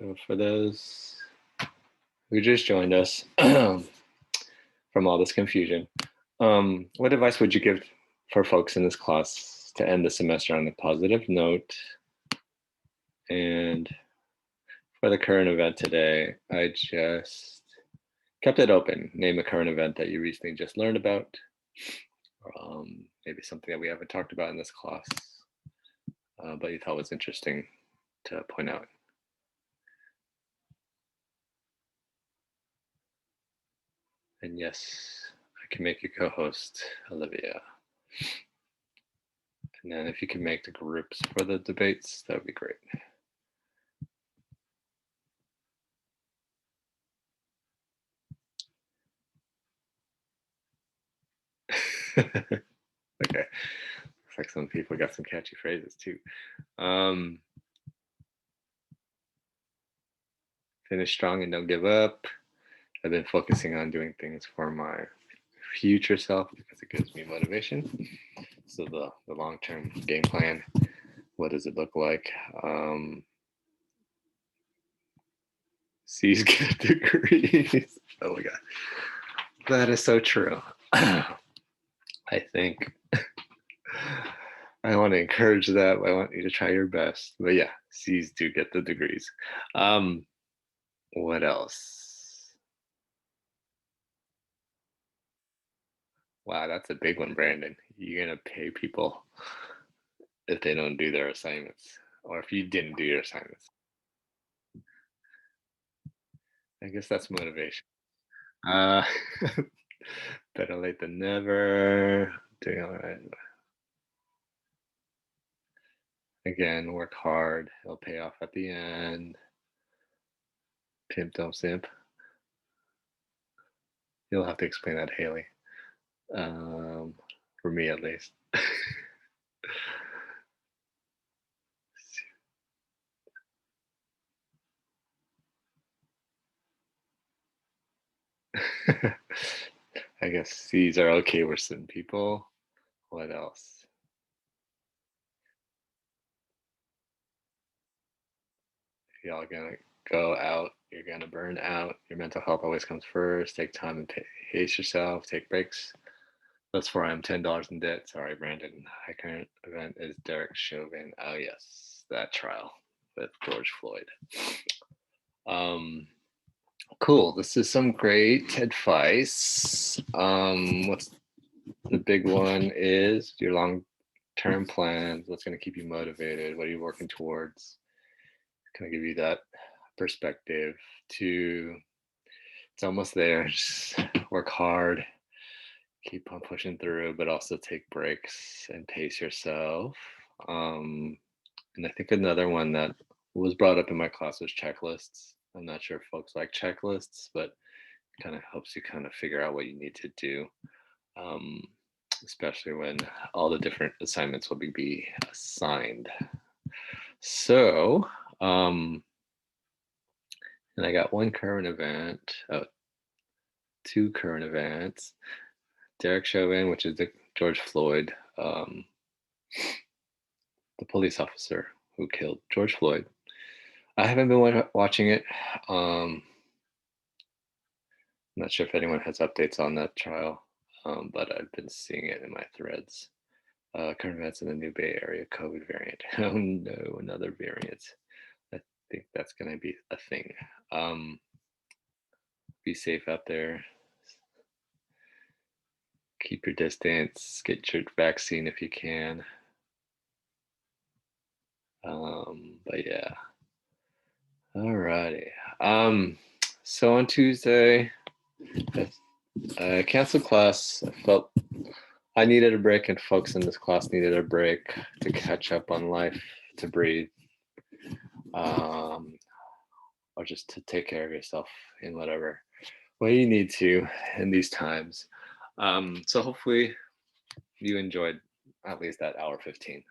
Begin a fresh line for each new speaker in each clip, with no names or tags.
So for those who just joined us from all this confusion, what advice would you give for folks in this class to end the semester on a positive note? And for the current event today, I just kept it open. Name a current event that you recently just learned about. Maybe something that we haven't talked about in this class, but you thought was interesting to point out. And yes, I can make you co-host, Olivia. And then if you can make the groups for the debates, that would be great. Okay. Looks like some people got some catchy phrases too. Finish strong and don't give up. I've been focusing on doing things for my future self because it gives me motivation. So the long-term game plan, what does it look like? C's get degrees. Oh my God. That is so true. I think I want to encourage that. I want you to try your best. But yeah, C's do get the degrees. What else? Wow, that's a big one, Brandon. You're going to pay people if they don't do their assignments, or if you didn't do your assignments. I guess that's motivation. Better late than never. Doing all right. Again, work hard. It'll pay off at the end. Pimp don't simp. You'll have to explain that to Haley. For me at least. I guess C's are okay with certain people. What else? Y'all gonna go out, you're gonna burn out. Your mental health always comes first. Take time and pace yourself. Take breaks. That's where I'm $10 in debt. Sorry, Brandon. My current event is Derek Chauvin. Oh yes, that trial with George Floyd. Cool. This is some great advice. What's the big one is your long-term plans. What's going to keep you motivated? What are you working towards? Can I give you that perspective to it's almost there. Just work hard, keep on pushing through, but also take breaks and pace yourself. And I think another one that was brought up in my class was checklists. I'm not sure if folks like checklists, but it kind of helps you kind of figure out what you need to do, especially when all the different assignments will be assigned. So, and I got one current event, two current events. Derek Chauvin, which is the George Floyd, the police officer who killed George Floyd. I haven't been watching it. I'm not sure if anyone has updates on that trial, but I've been seeing it in my threads. Current events in the New Bay Area COVID variant. Oh no, another variant. I think that's going to be a thing. Be safe out there. Keep your distance. Get your vaccine if you can. But yeah. Alrighty. So on Tuesday, I canceled class. I felt I needed a break, and folks in this class needed a break to catch up on life, to breathe, or just to take care of yourself in whatever way you need to in these times. So hopefully you enjoyed at least that hour 15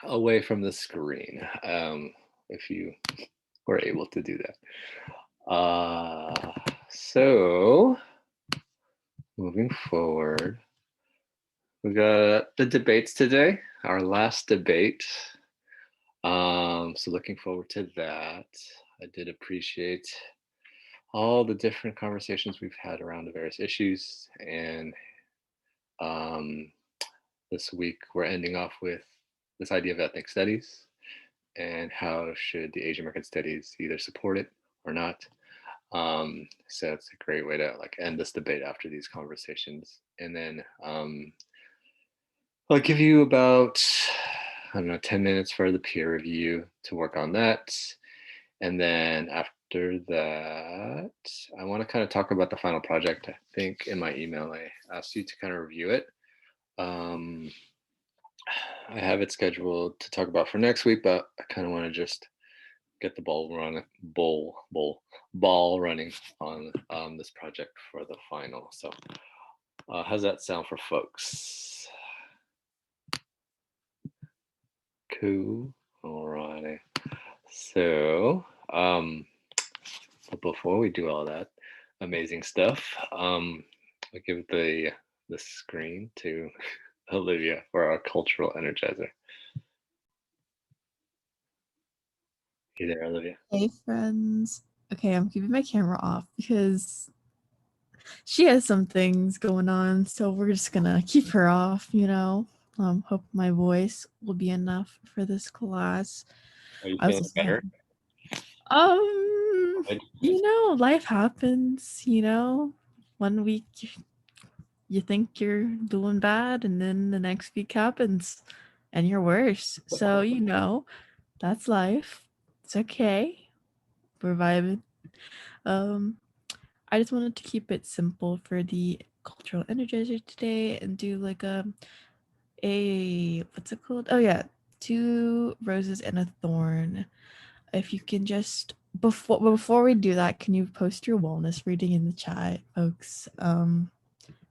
away from the screen, if you were able to do that. So moving forward, we got the debates today, our last debate. So looking forward to that. I did appreciate all the different conversations we've had around the various issues. And um, this week we're ending off with this idea of ethnic studies and how should the Asian American studies either support it or not. So it's a great way to like end this debate after these conversations. And then I'll give you about, I don't know, 10 minutes for the peer review to work on that. And then after that, I want to kind of talk about the final project. I think in my email, I asked you to kind of review it. Um, I have it scheduled to talk about for next week, but I kind of want to just get the ball running on this project for the final. So, how's that sound for folks? Cool. Alrighty. So, but before we do all that amazing stuff, I'll give the screen to Olivia for our cultural energizer. You there, Olivia?
Hey, friends. Okay, I'm keeping my camera off because she has some things going on, so we're just gonna keep her off, you know. Hope my voice will be enough for this class.
Are you
I was
feeling
just
better?
life happens, you know. One week you think you're doing bad, and then the next week happens and you're worse. So, that's life. It's okay. We're vibing. Um, I just wanted to keep it simple for the cultural energizer today and do like a what's it called? Oh yeah, two roses and a thorn. If you can just before we do that, can you post your wellness reading in the chat, folks?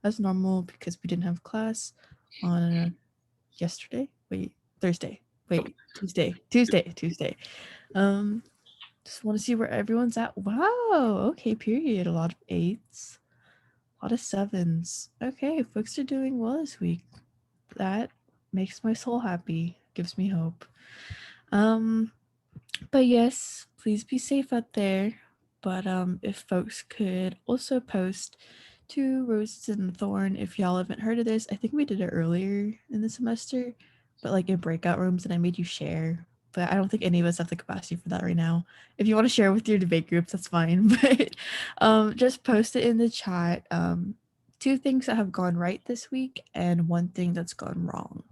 As normal because we didn't have class on yesterday. Wait, Thursday.
Yep.
Wait, Tuesday. Um, just want to see where everyone's at. Wow. Okay. Period. A lot of eights. A lot of sevens. Okay, folks are doing well this week. That makes my soul happy. Gives me hope. Um, but yes, please be safe out there. But if folks could also post two roses and a thorn, if y'all haven't heard of this, I think we did it earlier in the semester, but like in breakout rooms, and I made you share. But I don't think any of us have the capacity for that right now. If you want to share with your debate groups, that's fine. But just post it in the chat. Two things that have gone right this week and one thing that's gone wrong.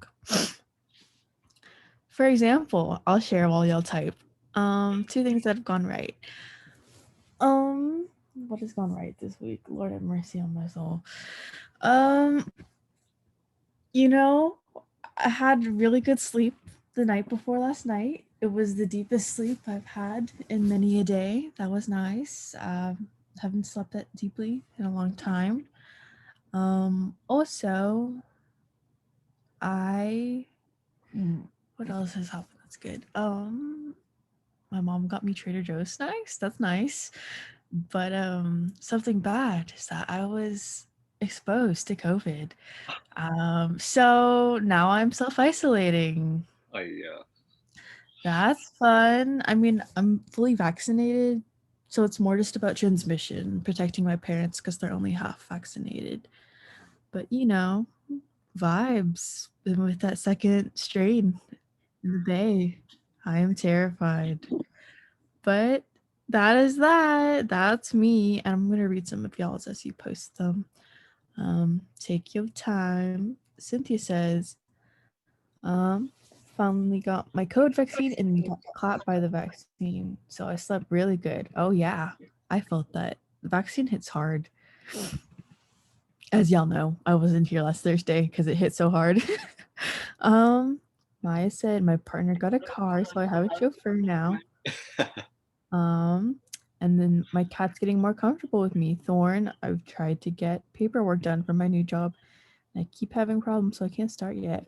For example, I'll share while y'all type. Two things that have gone right. What has gone right this week? Lord have mercy on my soul. Um, you know, I had really good sleep the night before last night. It was the deepest sleep I've had in many a day. That was nice. Haven't slept that deeply in a long time. Also, I what else has happened that's good? My mom got me Trader Joe's snacks. That's nice. But something bad is that I was exposed to COVID. So now I'm self-isolating.
I
That's fun. I mean, I'm fully vaccinated, so it's more just about transmission, protecting my parents because they're only half vaccinated. But vibes. And with that second strain in the bay, I am terrified. But that is that. That's me. And I'm gonna read some of y'all's as you post them. Take your time. Cynthia says, finally got my COVID vaccine and got clapped by the vaccine. So I slept really good. Oh yeah, I felt that. The vaccine hits hard. As y'all know, I wasn't here last Thursday because it hit so hard. um, Maya said my partner got a car, so I have a chauffeur now. Um, and then my cat's getting more comfortable with me. Thorn, I've tried to get paperwork done for my new job, and I keep having problems, so I can't start yet.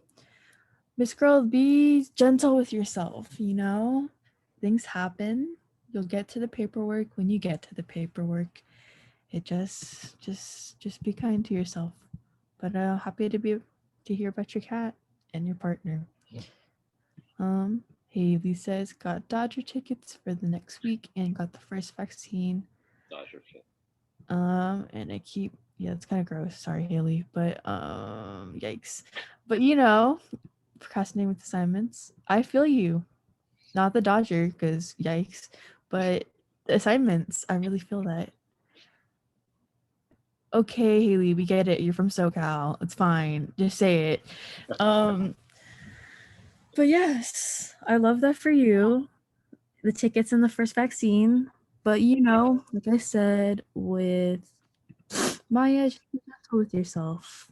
Miss Girl, be gentle with yourself, you know? Things happen. You'll get to the paperwork when you get to the paperwork. It just be kind to yourself. But happy to hear about your cat and your partner. Haley says got Dodger tickets for the next week and got the first vaccine.
Dodger fit.
And I keep yeah, it's kind of gross. Sorry, Haley, but yikes. But you know, procrastinating with assignments. I feel you. Not the Dodger, because yikes, but the assignments. I really feel that. Okay, Haley, we get it. You're from SoCal. It's fine. Just say it. Um, but yes, I love that for you. The tickets and the first vaccine. But you know, like I said, with Maya, just be gentle with yourself.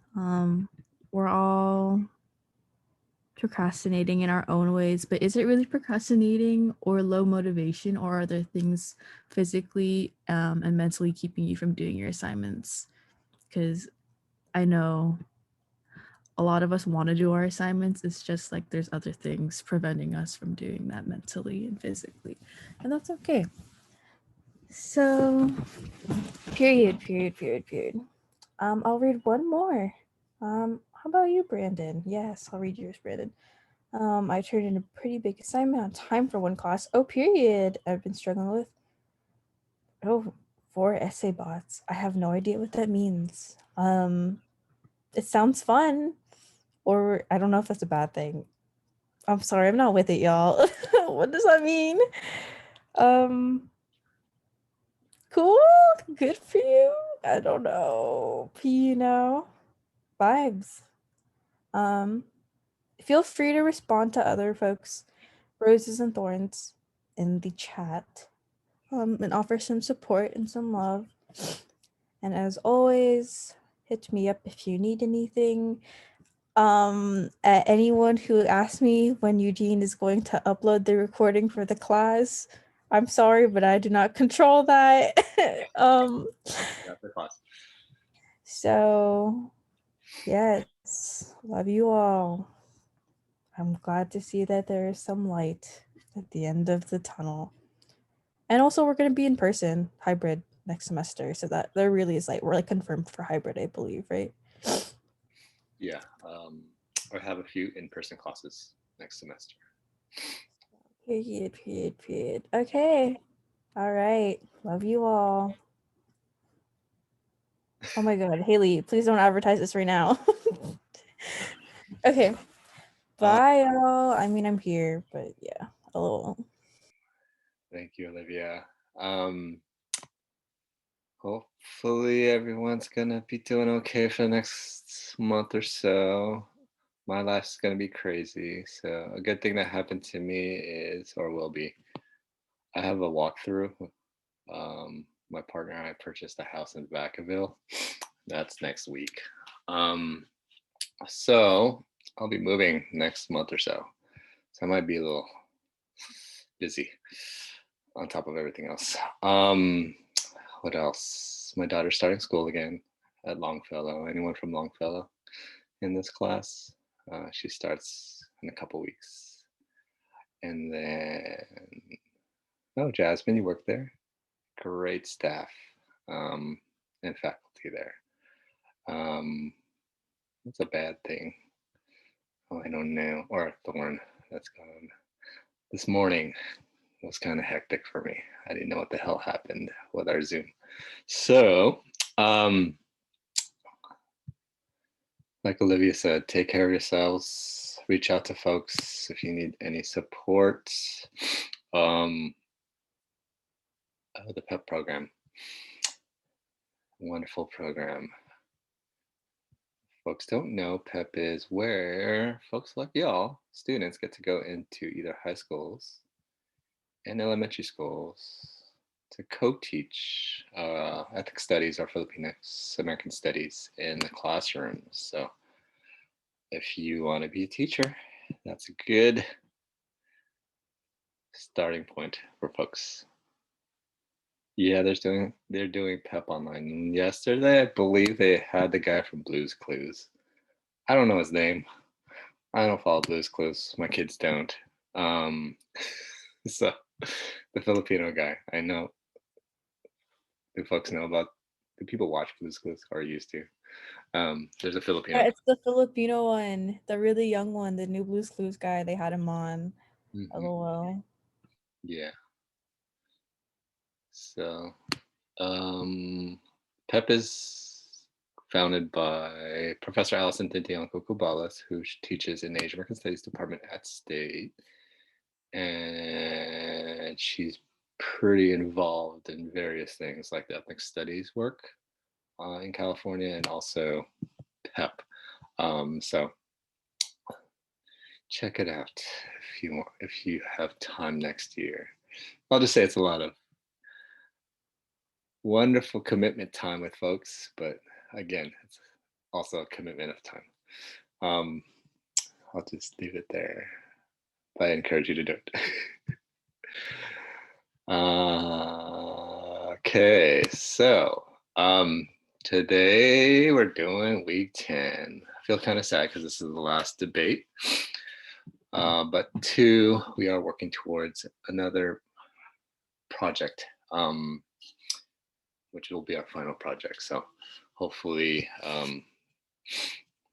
We're all procrastinating in our own ways, but is it really procrastinating or low motivation, or are there things physically and mentally keeping you from doing your assignments? Because I know a lot of us want to do our assignments. It's just like there's other things preventing us from doing that mentally and physically. And that's okay. So, period. I'll read one more. How about you, Brandon? Yes, I'll read yours, Brandon. I turned in a pretty big assignment on time for one class. Oh, period. I've been struggling with. Oh, 4 essay bots. I have no idea what that means. It sounds fun, or I don't know if that's a bad thing. I'm sorry, I'm not with it, y'all. What does that mean? Um, cool, good for you. I don't know. Vibes. Um, feel free to respond to other folks' roses and thorns in the chat. And offer some support and some love. And as always, hit me up if you need anything. Anyone who asked me when Eugene is going to upload the recording for the class, I'm sorry, but I do not control that.
That's the class.
So yes, love you all. I'm glad to see that there is some light at the end of the tunnel. And also we're gonna be in person, hybrid next semester. So that there really is like we're like confirmed for hybrid, I believe, right?
Yeah. I have a few in-person classes next semester.
Period. Okay. All right. Love you all. Oh my god, Haley, please don't advertise this right now. Okay.
Uh,
Bye, y'all. I mean, I'm here, but yeah, a little.
Thank you, Olivia. Hopefully everyone's gonna be doing okay for the next month or so. My life's gonna be crazy. So a good thing that happened to me is, or will be, I have a walkthrough. My partner and I purchased a house in Vacaville. That's next week. Um, so I'll be moving next month or so. So I might be a little busy on top of everything else. What else? My daughter's starting school again at Longfellow. Anyone from Longfellow in this class? She starts in a couple weeks. And then, oh, Jasmine, you work there? Great staff and faculty there. What's a bad thing? Oh, I don't know. Or a thorn that's gone. This morning was kind of hectic for me. I didn't know what the hell happened with our Zoom. So, like Olivia said, take care of yourselves. Reach out to folks if you need any support. The PEP program, wonderful program. Folks don't know, PEP is where folks like y'all, students, get to go into either high schools and elementary schools to co-teach ethnic studies or Filipino American studies in the classrooms. So if you want to be a teacher, that's a good starting point for folks. Yeah, they're doing PEP online. And yesterday, I believe they had the guy from Blue's Clues. I don't know his name. I don't follow Blue's Clues. My kids don't. So the Filipino guy, I know. Do folks know about? Do people watch Blue's Clues or used to? There's a Filipino
Yeah,
guy.
it's the Filipino one, the really young one, the new Blue's Clues guy. They had him on. LOL.
Yeah. So, PEP is founded by Professor Alison Tintianco Kubalas, who teaches in the Asian American Studies Department at State. And she's pretty involved in various things like the ethnic studies work in California and also PEP. So check it out if you have time next year. I'll just say it's a lot of wonderful commitment time with folks, but again, it's also a commitment of time. I'll just leave it there. But I encourage you to do it. Okay, so today we're doing week 10. I feel kind of sad because this is the last debate. But 2, we are working towards another project, which will be our final project. So hopefully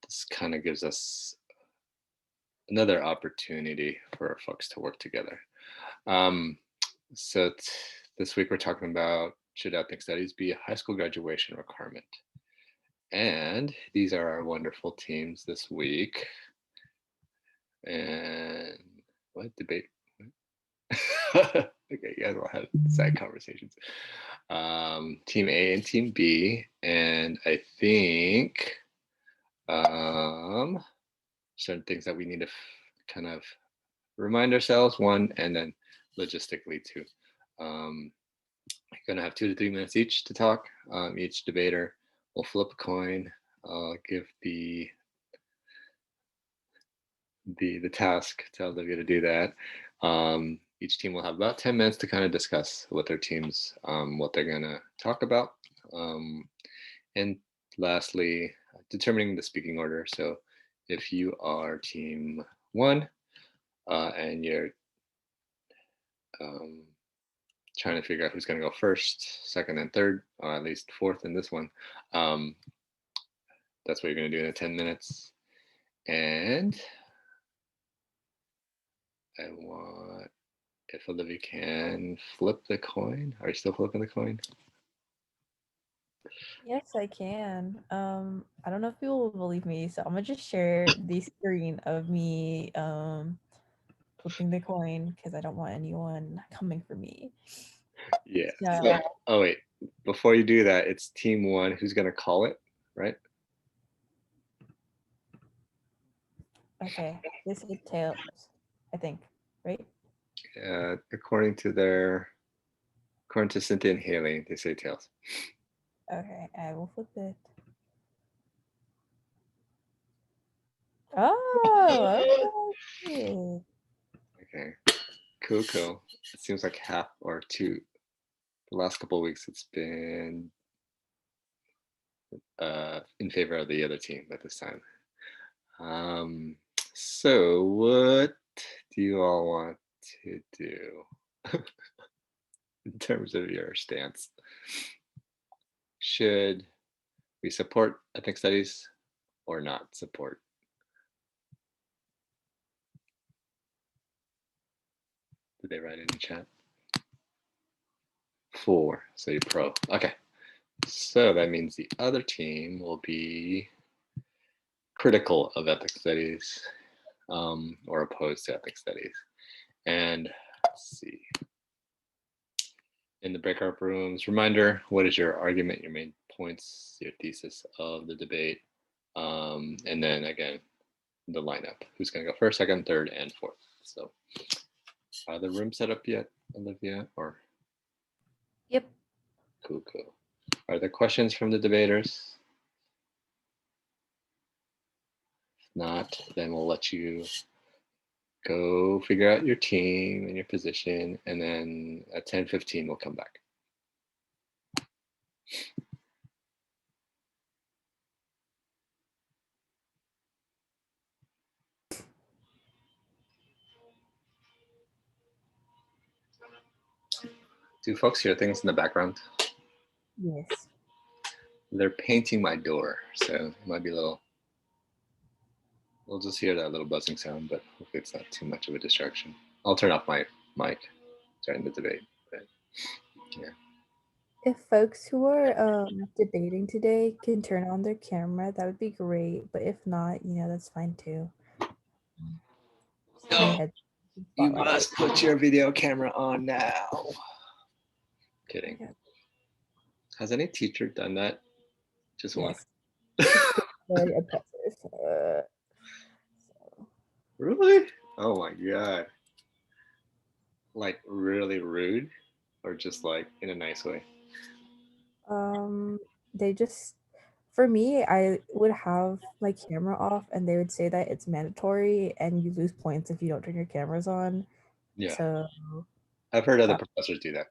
this kind of gives us another opportunity for our folks to work together. So this week we're talking about, should ethnic studies be a high school graduation requirement? And these are our wonderful teams this week. And what debate? Okay, you guys will have side conversations. Team A and Team B, and I think certain things that we need to kind of remind ourselves, one, and then logistically too. You're gonna have 2 to 3 minutes each to talk. Each debater will flip a coin, give the task to Olivia to do that. Each team will have about 10 minutes to kind of discuss with their teams what they're gonna talk about. And lastly, determining the speaking order. So if you are team 1 and you're trying to figure out who's going to go first, second, and third, or at least fourth in this one, that's what you're going to do in the 10 minutes. And I want, if Olivia can flip the coin. Are you still flipping the coin?
Yes, I can. I don't know if people will believe me, so I'm gonna just share the screen of me flipping the coin because I don't want anyone coming for me.
Yeah.
So,
Oh wait, before you do that, it's team 1 who's going to call it, right?
okay, this is tails, I think, right?
According to Cynthia and Haley, they say tails.
Okay, I will flip it. Oh, okay.
Okay, cool. It seems like half or two. The last couple of weeks, it's been in favor of the other team at this time. So what do you all want to do in terms of your stance? Should we support ethnic studies or not support? Did they write in the chat? 4, so you're pro. Okay, so that means the other team will be critical of ethnic studies or opposed to ethnic studies. And let's see. In the breakout rooms, reminder, what is your argument, your main points, your thesis of the debate? And then again, the lineup. Who's going to go first, second, third, and fourth? So are the rooms set up yet, Olivia? Or
Yep.
cool. Are there questions from the debaters? If not, then we'll let you go figure out your team and your position, and then at 10:15 we'll come back. Do folks hear things in the background?
Yes.
They're painting my door, so it might be a little. We'll just hear that little buzzing sound, but hopefully it's not too much of a distraction. I'll turn off my mic during the debate. But yeah.
If folks who are debating today can turn on their camera, that would be great. But if not, that's fine too. Just turn your
No,
head
you
spotlight.
must put your video camera on now. Kidding.
Okay.
Has any teacher done that? Just one.
Yes. It's been very oppressive.
Really? Oh my god. Like really rude, or just like in a nice way?
They just, for me, I would have my camera off and they would say that it's mandatory and you lose points if you don't turn your cameras on.
Yeah,
So,
I've heard other
uh,
professors do that.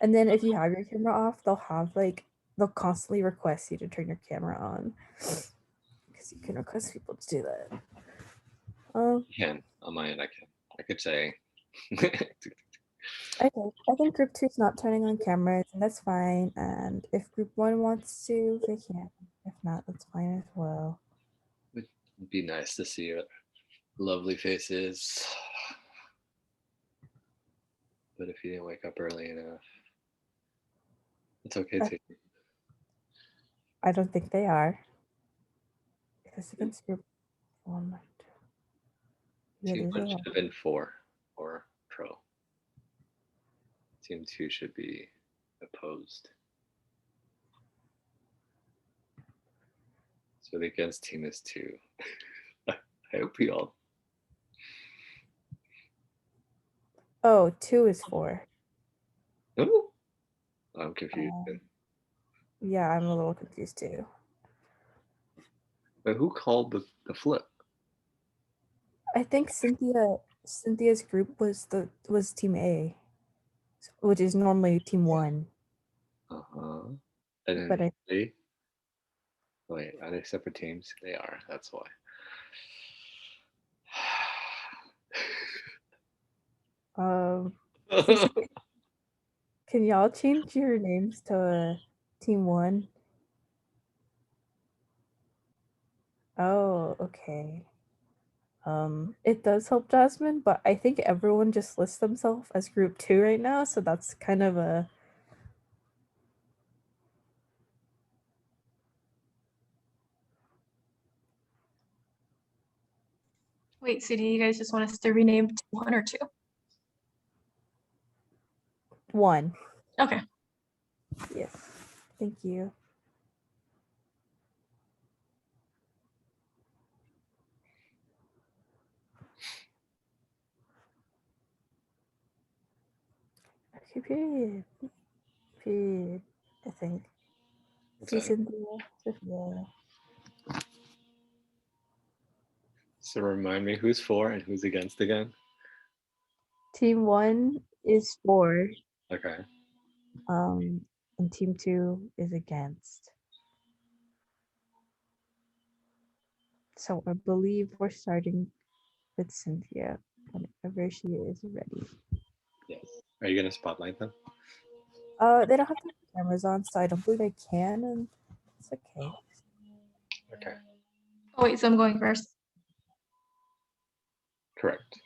and then if you have your camera off, they'll constantly request you to turn your camera on because you can request people to do that.
You can on my end, I can. I could say.
Okay, I think group 2 is not turning on cameras, and that's fine. And if group 1 wants to, they can. If not, that's fine as well.
It'd be nice to see your lovely faces. But if you didn't wake up early enough, it's okay too.
I don't think they are. Because against group 1, yeah,
Team
there's a
1
lot.
should have been 4 or pro. Team 2 should be opposed. So the against team is 2. I hope we all.
Oh, 2 is 4.
Oh, I'm confused.
Yeah, I'm a little confused too.
But who called the flip?
I think Cynthia's group was team A, which is normally team 1.
Uh-huh. And then
But
they wait, are they separate teams? They are, that's why.
so can y'all change your names to team 1? Oh, okay. It does help Jasmine, but I think everyone just lists themselves as group 2 right now, so that's kind of a
Wait, so do you guys just want us to rename to 1 or 2?
1.
Okay.
Yes. Thank you. Okay, period. Period. I think.
What's
See
that?
Cynthia, Sophia.
So remind me who's for and who's against again?
Team 1 is 4.
Okay.
And team 2 is against. So I believe we're starting with Cynthia whenever she is ready.
Yes. Are you gonna spotlight them?
They don't have to have cameras on, so I don't believe I can, and it's okay.
Okay.
Oh, wait, so I'm going first.
Correct.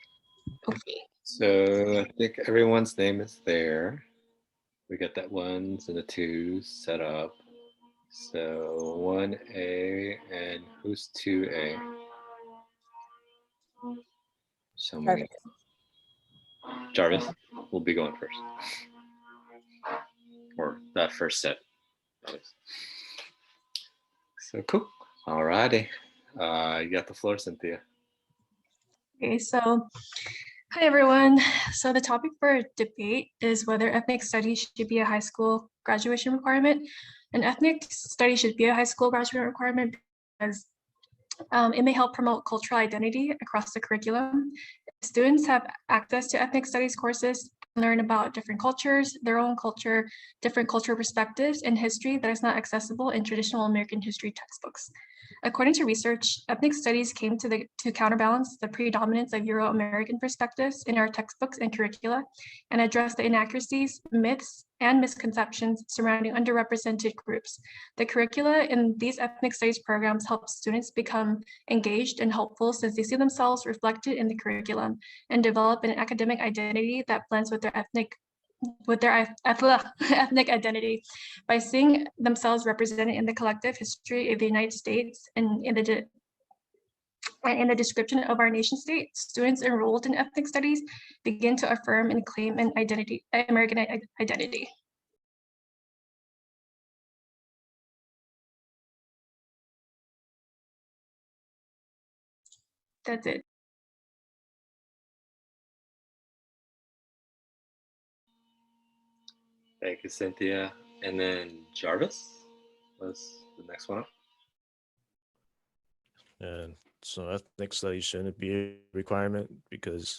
Okay.
So I think everyone's name is there. We got that 1s and the 2s set up. So 1A and who's 2A? So many. Jarvis will be going first. Or that first set. So cool. Alrighty. You got the floor, Cynthia.
Okay, so hi everyone. So the topic for debate is whether ethnic studies should be a high school graduation requirement. And ethnic studies should be a high school graduate requirement because it may help promote cultural identity across the curriculum. Students have access to ethnic studies courses, learn about different cultures, their own culture, different cultural perspectives, and history that is not accessible in traditional American history textbooks. According to research, ethnic studies came to counterbalance the predominance of Euro-American perspectives in our textbooks and curricula and address the inaccuracies, myths, and misconceptions surrounding underrepresented groups. The curricula in these ethnic studies programs help students become engaged and helpful since they see themselves reflected in the curriculum and develop an academic identity that blends with their ethnic identity. By seeing themselves represented in the collective history of the United States and in the description of our nation state, students enrolled in ethnic studies begin to affirm and claim an American identity. That's it.
Thank you, Cynthia. And then Jarvis was the next one up.
And so ethnic studies shouldn't be a requirement because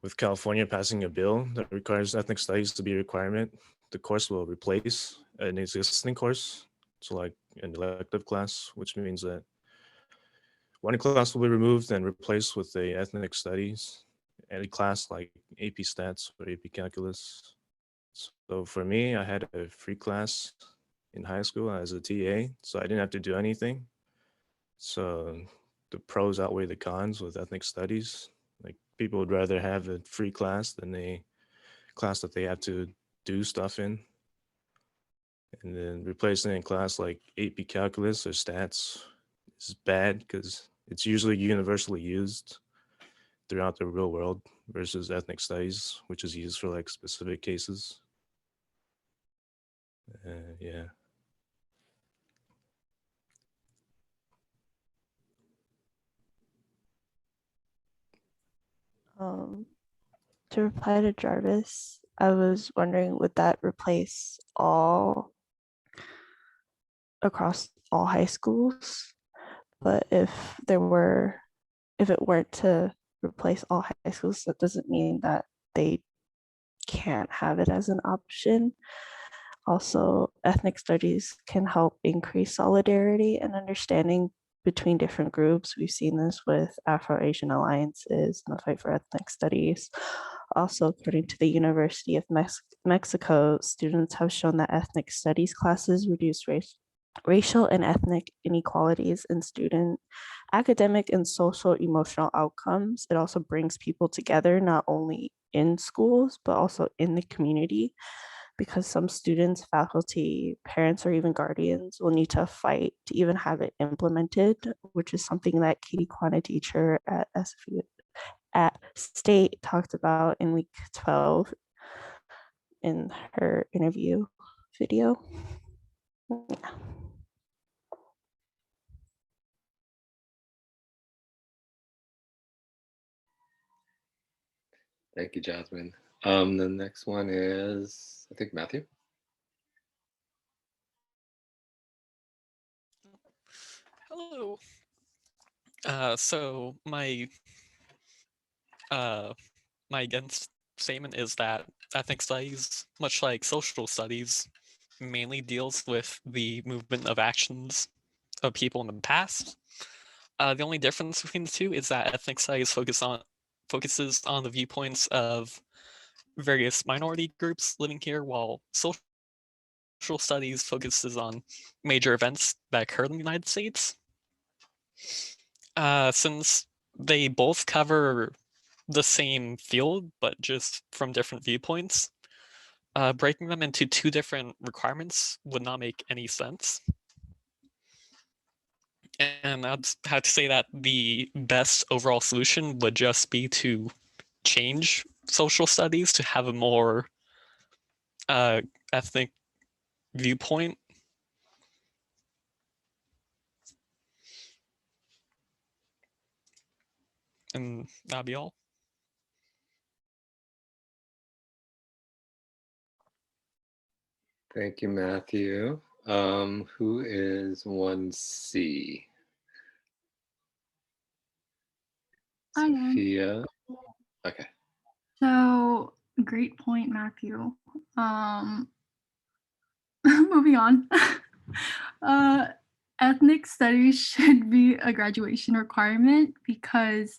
with California passing a bill that requires ethnic studies to be a requirement, the course will replace an existing course, so like an elective class, which means that one class will be removed and replaced with a ethnic studies and a class like AP Stats or AP Calculus. So for me, I had a free class in high school as a TA, so I didn't have to do anything. So the pros outweigh the cons with ethnic studies. Like people would rather have a free class than a class that they have to do stuff in. And then replacing a class like AP Calculus or Stats is bad because it's usually universally used throughout the real world versus ethnic studies, which is used for like specific cases. Yeah.
To reply to Jarvis, I was wondering, would that replace all across all high schools? But if it weren't to replace all high schools, that doesn't mean that they can't have it as an option. Also, ethnic studies can help increase solidarity and understanding between different groups. We've seen this with Afro-Asian alliances and the fight for ethnic studies. Also, according to the University of Mexico, students have shown that ethnic studies classes reduce racial and ethnic inequalities in student academic and social emotional outcomes. It also brings people together, not only in schools, but also in the community, because some students, faculty, parents, or even guardians will need to fight to even have it implemented, which is something that Katie Kwan, a teacher at SFU at State, talked about in week 12 in her interview video. Yeah.
Thank you, Jasmine. The next one is, I think, Matthew.
Hello. So my against statement is that ethnic studies, much like social studies, mainly deals with the movement of actions of people in the past. The only difference between the two is that ethnic studies focuses on the viewpoints of various minority groups living here, while social studies focuses on major events that occur in the United States. Since they both cover the same field, but just from different viewpoints, breaking them into two different requirements would not make any sense. And I'd have to say that the best overall solution would just be to change social studies to have a more ethnic viewpoint. And that'd be all.
Thank you, Matthew. Who is 1C?
I am.
Sophia. Okay.
So great point, Matthew. Moving on. Ethnic studies should be a graduation requirement because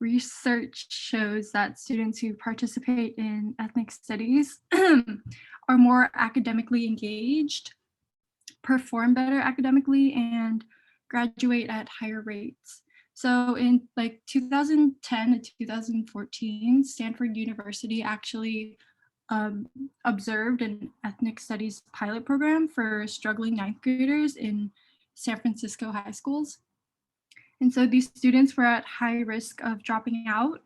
research shows that students who participate in ethnic studies are more academically engaged, perform better academically, and graduate at higher rates. So in like 2010 to 2014, Stanford University actually observed an ethnic studies pilot program for struggling ninth graders in San Francisco high schools. And so these students were at high risk of dropping out.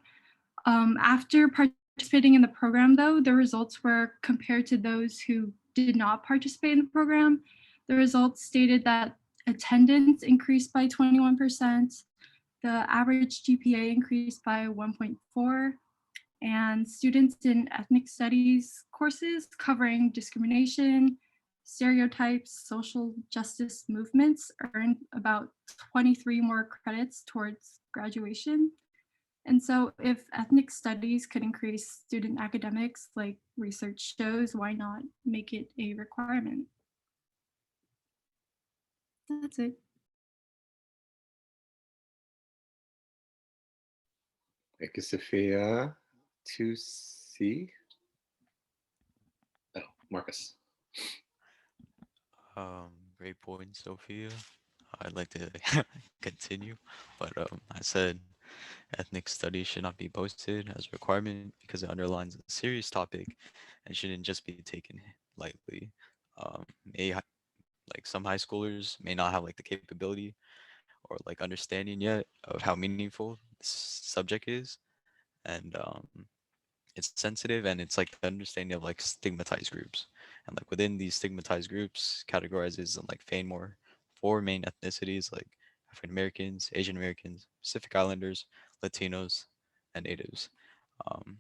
After participating in the program, though, the results were compared to those who did not participate in the program. The results stated that attendance increased by 21%, the average GPA increased by 1.4, and students in ethnic studies courses covering discrimination, stereotypes, social justice movements earned about 23 more credits towards graduation. And so if ethnic studies could increase student academics like research shows, why not make it a requirement? That's it.
Thank you, Sophia. 2C. Oh, Marcus.
Great point, Sophia. I'd like to continue, but I said ethnic studies should not be posted as a requirement because it underlines a serious topic and shouldn't just be taken lightly. May like some high schoolers may not have like the capability or like understanding yet of how meaningful this subject is, and it's sensitive, and it's like the understanding of like stigmatized groups, and like within these stigmatized groups categorizes in like four main ethnicities like African Americans, Asian Americans, Pacific Islanders, Latinos, and Natives. um,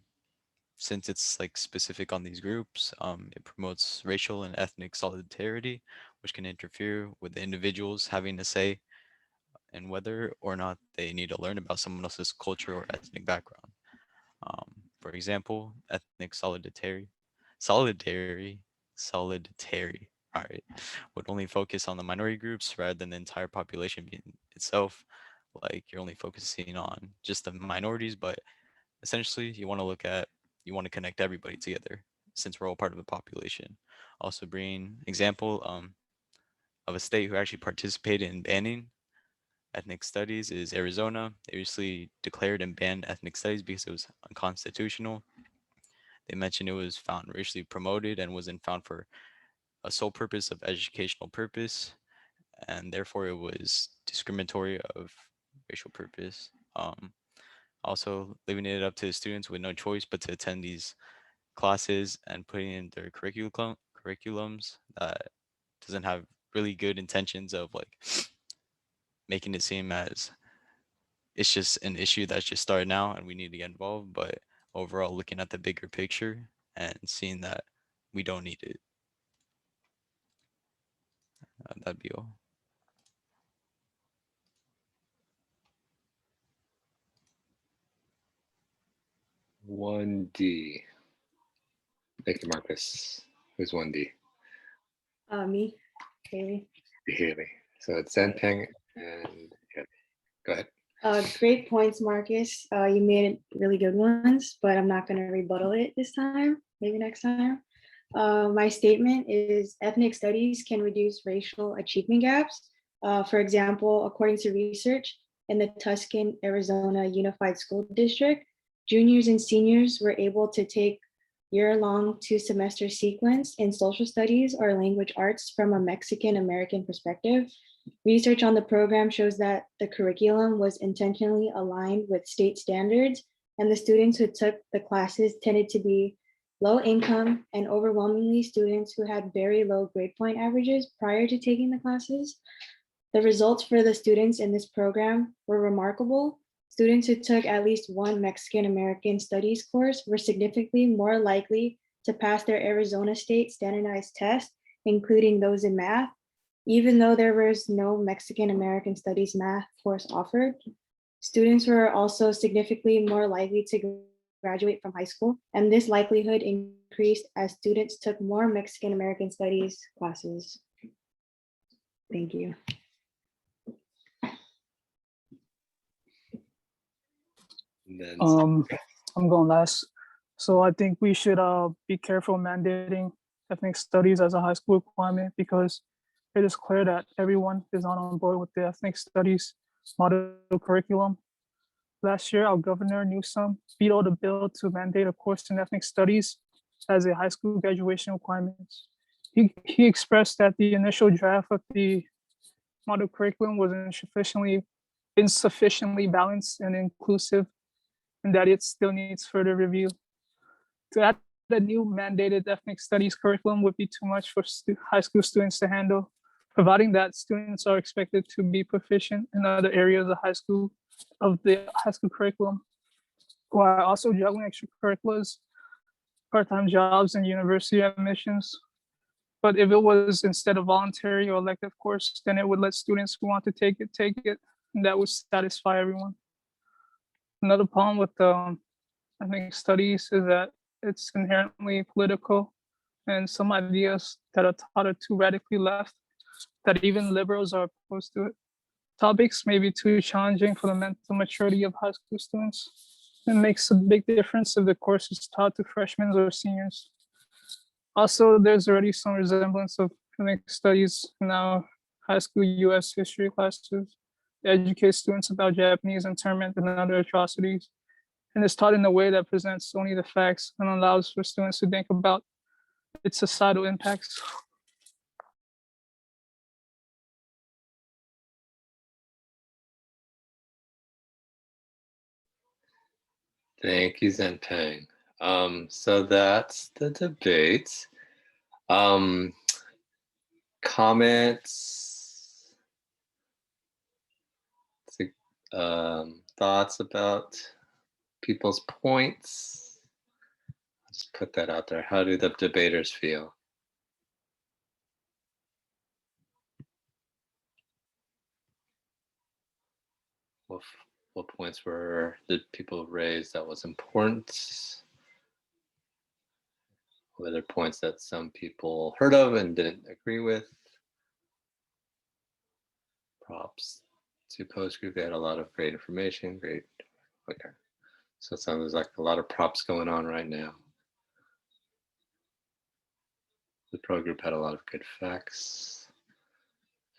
since it's like specific on these groups, it promotes racial and ethnic solidarity, which can interfere with the individuals having a say in whether or not they need to learn about someone else's culture or ethnic background. For example, ethnic solidarity, all right, would only focus on the minority groups rather than the entire population being itself. Like you're only focusing on just the minorities, but essentially you want to connect everybody together since we're all part of the population. Also, bring example of a state who actually participated in banning ethnic studies is Arizona. They recently declared and banned ethnic studies because it was unconstitutional. They mentioned it was found racially promoted and wasn't found for a sole purpose of educational purpose, and therefore it was discriminatory of racial purpose. Also, leaving it up to the students with no choice but to attend these classes and putting in their curriculums that doesn't have really good intentions of like making it seem as it's just an issue that's just starting out and we need to get involved, but overall looking at the bigger picture and seeing that we don't need it. That'd be all.
One D. Thank you, Marcus. Who's 1D?
Me, Haley.
Haley. So it's Zenpeng and Haley. Go ahead.
Great points, Marcus. You made really good ones, but I'm not going to rebuttal it this time. Maybe next time. My statement is ethnic studies can reduce racial achievement gaps. For example, according to research in the Tucson, Arizona Unified School District, juniors and seniors were able to take year-long 2-semester sequence in social studies or language arts from a Mexican American perspective. Research on the program shows that the curriculum was intentionally aligned with state standards, and the students who took the classes tended to be low income and overwhelmingly students who had very low grade point averages prior to taking the classes. The results for the students in this program were remarkable. Students who took at least one Mexican American Studies course were significantly more likely to pass their Arizona State standardized test, including those in math, even though there was no Mexican American Studies math course offered. Students were also significantly more likely to graduate from high school, and this likelihood increased as students took more Mexican American Studies classes. Thank you.
And then
I'm going last. So I think we should be careful mandating ethnic studies as a high school requirement because it is clear that everyone is not on board with the ethnic studies model curriculum. Last year, our governor Newsom vetoed a bill to mandate a course in ethnic studies as a high school graduation requirement. He expressed that the initial draft of the model curriculum was insufficiently balanced and inclusive, and that it still needs further review. To add a new mandated ethnic studies curriculum would be too much for high school students to handle, providing that students are expected to be proficient in other areas of the high school curriculum, while also juggling extracurriculars, part-time jobs, and university admissions. But if it was instead of voluntary or elective course, then it would let students who want to take it, and that would satisfy everyone. Another problem with ethnic studies is that it's inherently political, and some ideas that are taught are too radically left that even liberals are opposed to it. Topics may be too challenging for the mental maturity of high school students. It makes a big difference if the course is taught to freshmen or seniors. Also, there's already some resemblance of ethnic studies in our high school US history classes. They educate students about Japanese internment and other atrocities, and it's taught in a way that presents only the facts and allows for students to think about its societal impacts.
thank you, Zenpeng. So that's the debate. Comments, thoughts about people's points. I'll just put that out there. How do the debaters feel? What points did people raise that was important? What other points that some people heard of and didn't agree with? Props to post group. They had a lot of great information. Great. Okay. So it sounds like a lot of props going on right now. The pro group had a lot of good facts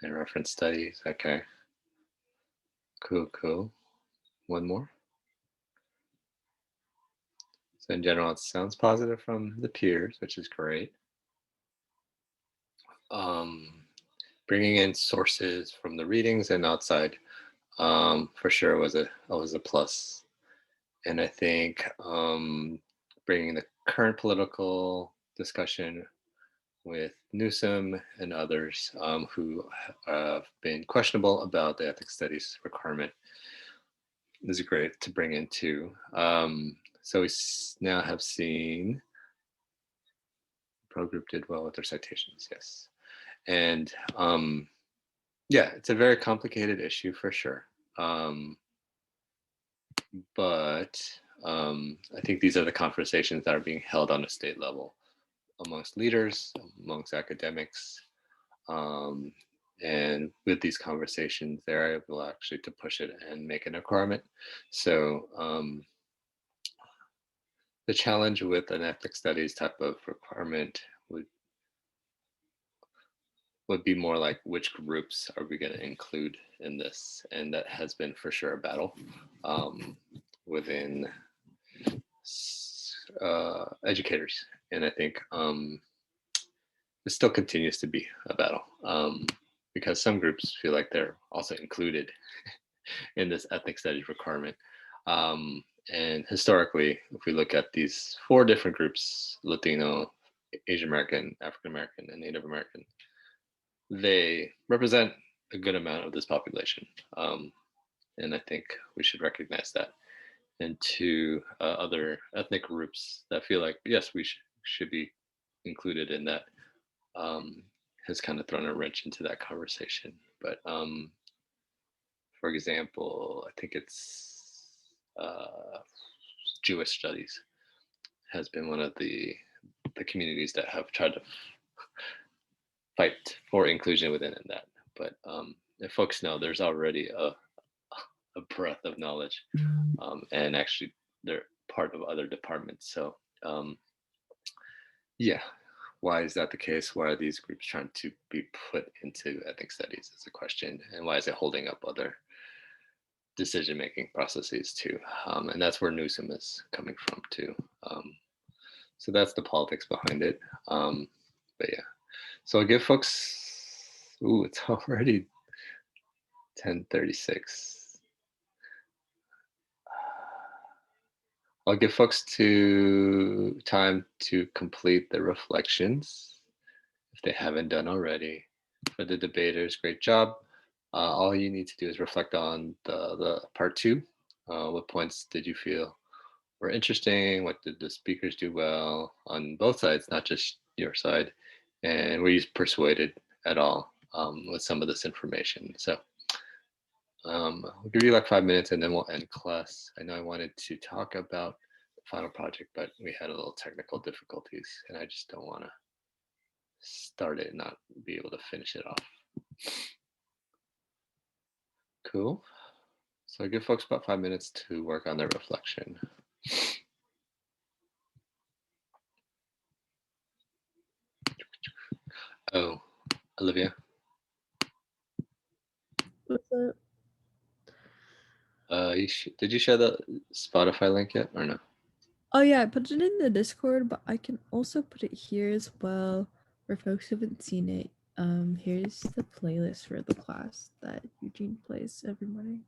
and reference studies. Okay. Cool. One more. So in general, it sounds positive from the peers, which is great. Bringing in sources from the readings and outside for sure was a plus. And I think bringing the current political discussion with Newsom and others who have been questionable about the ethics studies requirement is great to bring into. So we now have seen pro group did well with their citations, yes. And yeah, it's a very complicated issue for sure. But I think these are the conversations that are being held on a state level amongst leaders, amongst academics. And with these conversations, they're able actually to push it and make an requirement. So the challenge with an ethics studies type of requirement would be more like which groups are we going to include in this, and that has been for sure a battle within educators, and I think it still continues to be a battle because some groups feel like they're also included in this ethnic studies requirement. And historically, if we look at these 4 different groups, Latino, Asian American, African American, and Native American, they represent a good amount of this population. And I think we should recognize that. And to other ethnic groups that feel like, yes, we should be included in that, has kind of thrown a wrench into that conversation. But for example, I think it's Jewish studies has been one of the communities that have tried to fight for inclusion within that. But if folks know, there's already a breadth of knowledge, and actually they're part of other departments. So yeah, why is that the case? Why are these groups trying to be put into ethnic studies is a question, and why is it holding up other decision-making processes too? And that's where Newsom is coming from too. So that's the politics behind it. But yeah, so I'll give folks, ooh, it's already 10:36. I'll give folks time to complete the reflections if they haven't done already. For the debaters, great job. All you need to do is reflect on the part two. What points did you feel were interesting? What did the speakers do well on both sides, not just your side? And were you persuaded at all with some of this information? So I'll give you like 5 minutes and then we'll end class. I know I wanted to talk about the final project, but we had a little technical difficulties and I just don't want to start it and not be able to finish it off. Cool. So I give folks about 5 minutes to work on their reflection. Oh, Olivia.
What's up?
Did you share the Spotify link yet or no?
Oh yeah, I put it in the Discord, but I can also put it here as well for folks who haven't seen it. Here's the playlist for the class that Eugene plays every morning.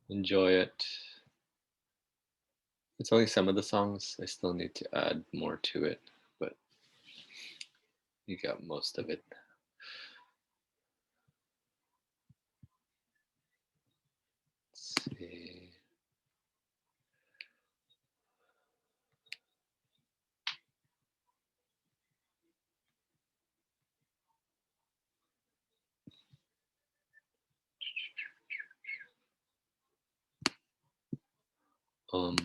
Enjoy it. It's only some of the songs. I still need to add more to it, but you got most of it. Let's see. Um,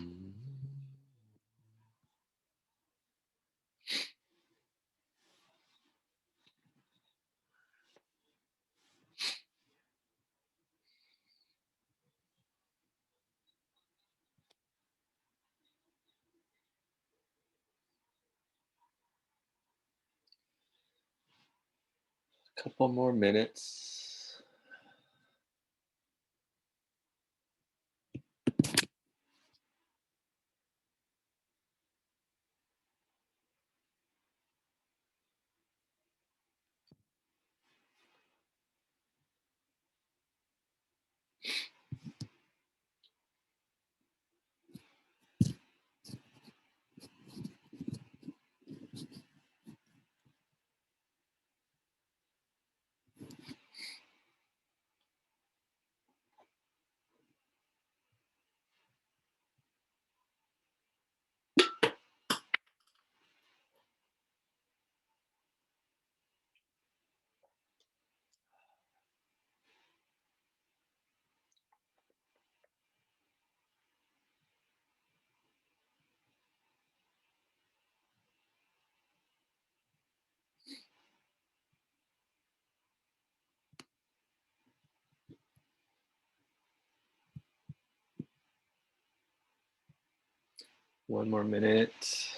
couple more minutes. One more minute.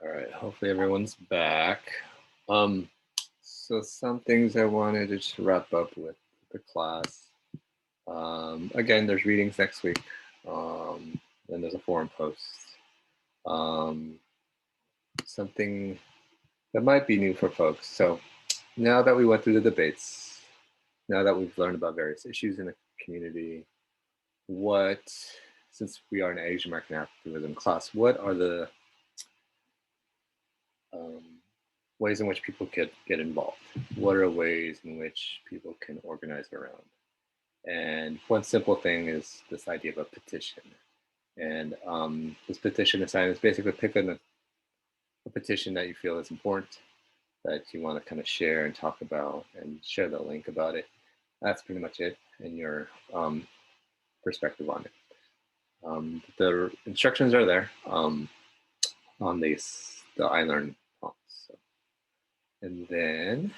All right, hopefully everyone's back. So some things I wanted to just wrap up with the class. Again, there's readings next week. Then there's a forum post. Something that might be new for folks. So now that we went through the debates, now that we've learned about various issues in the community, since we are an Asian American activism class, what are the ways in which people could get involved? What are ways in which people can organize around? And one simple thing is this idea of a petition. And this petition assignment is basically picking a petition that you feel is important, that you want to kind of share and talk about, and share the link about it. That's pretty much it, and your perspective on it. The instructions are there on the iLearn prompts. So. And then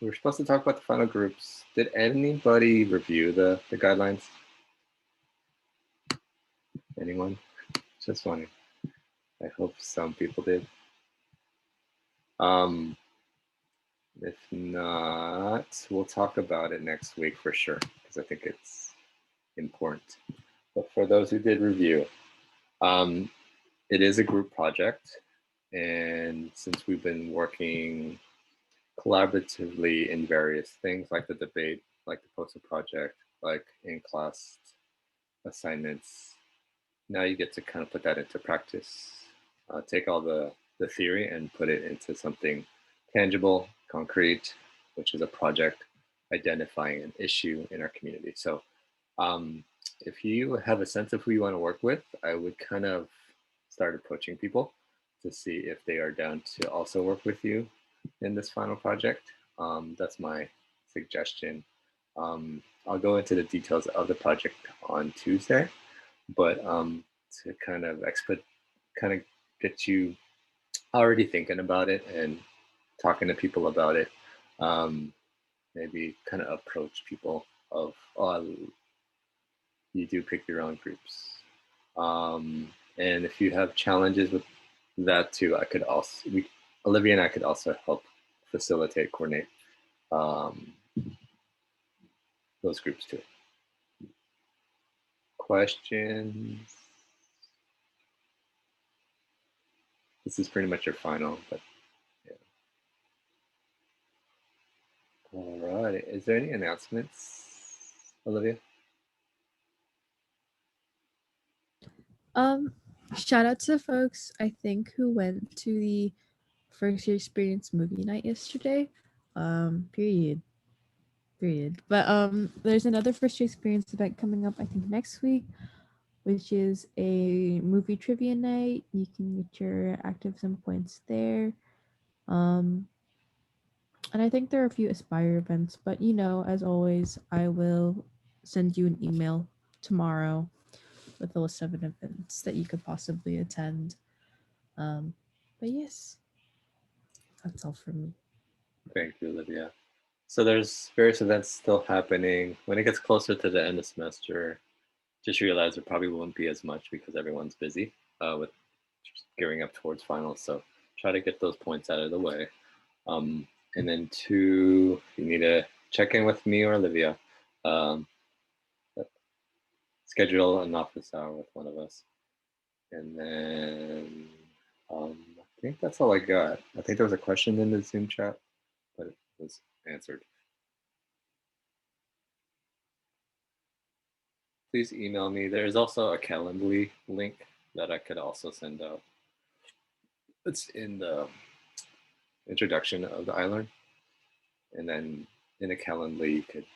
we were supposed to talk about the final groups. Did anybody review the guidelines? Anyone? Just wondering. I hope some people did. If not, we'll talk about it next week for sure, because I think it's important. But for those who did review, it is a group project. And since we've been working collaboratively in various things like the debate, like the poster project, like in-class assignments, now you get to kind of put that into practice, take all the theory and put it into something tangible, concrete, which is a project identifying an issue in our community. So if you have a sense of who you want to work with, I would kind of start approaching people to see if they are down to also work with you in this final project. That's my suggestion. I'll go into the details of the project on Tuesday, but to kind of get you already thinking about it and talking to people about it, maybe kind of approach people of, you do pick your own groups. And if you have challenges with that too, I could also, Olivia and I could also help facilitate, coordinate those groups too. Questions? This is pretty much your final, but yeah. All right, is there any announcements, Olivia?
Shout out to folks I think who went to the first year experience movie night yesterday. Period. But there's another first year experience event coming up I think next week, which is a movie trivia night. You can get your active sim points there. And I think there are a few Aspire events, but as always, I will send you an email tomorrow with a list of events that you could possibly attend. But yes, that's all for me.
Thank you, Olivia. So there's various events still happening. When it gets closer to the end of semester, just realize there probably won't be as much because everyone's busy with gearing up towards finals. So try to get those points out of the way. And then 2, you need to check in with me or Olivia. Schedule an office hour with one of us. And then I think that's all I got. I think there was a question in the Zoom chat, but it was answered. Please email me. There's also a Calendly link that I could also send out. It's in the introduction of the iLearn. And then in a Calendly, you could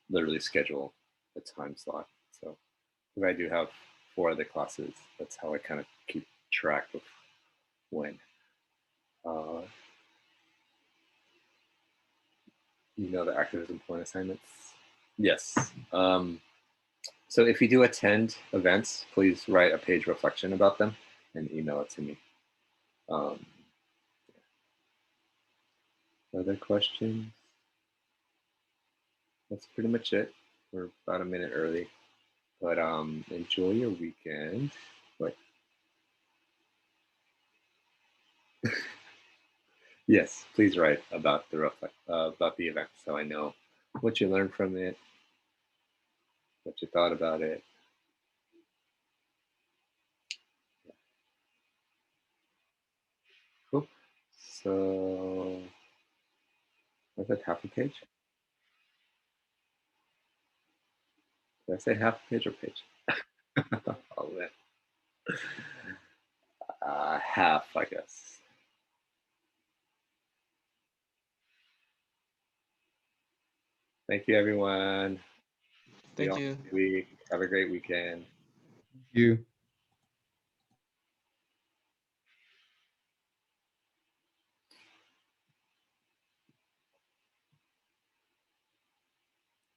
literally schedule a time slot. So if I do have 4 other classes, that's how I kind of keep track of when. The activism point assignments. Yes. So if you do attend events, please write a page reflection about them and email it to me. Other questions? That's pretty much it. We're about a minute early, but enjoy your weekend. But yes, please write about the event so I know what you learned from it, what you thought about it. Cool. So was that half a page? Did I say half a page or page? Oh, man. Half, I guess. Thank you, everyone. See
Thank
all
you.
next week. Have a great weekend.
You.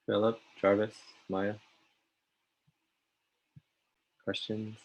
Philip, Jarvis, Maya. Questions?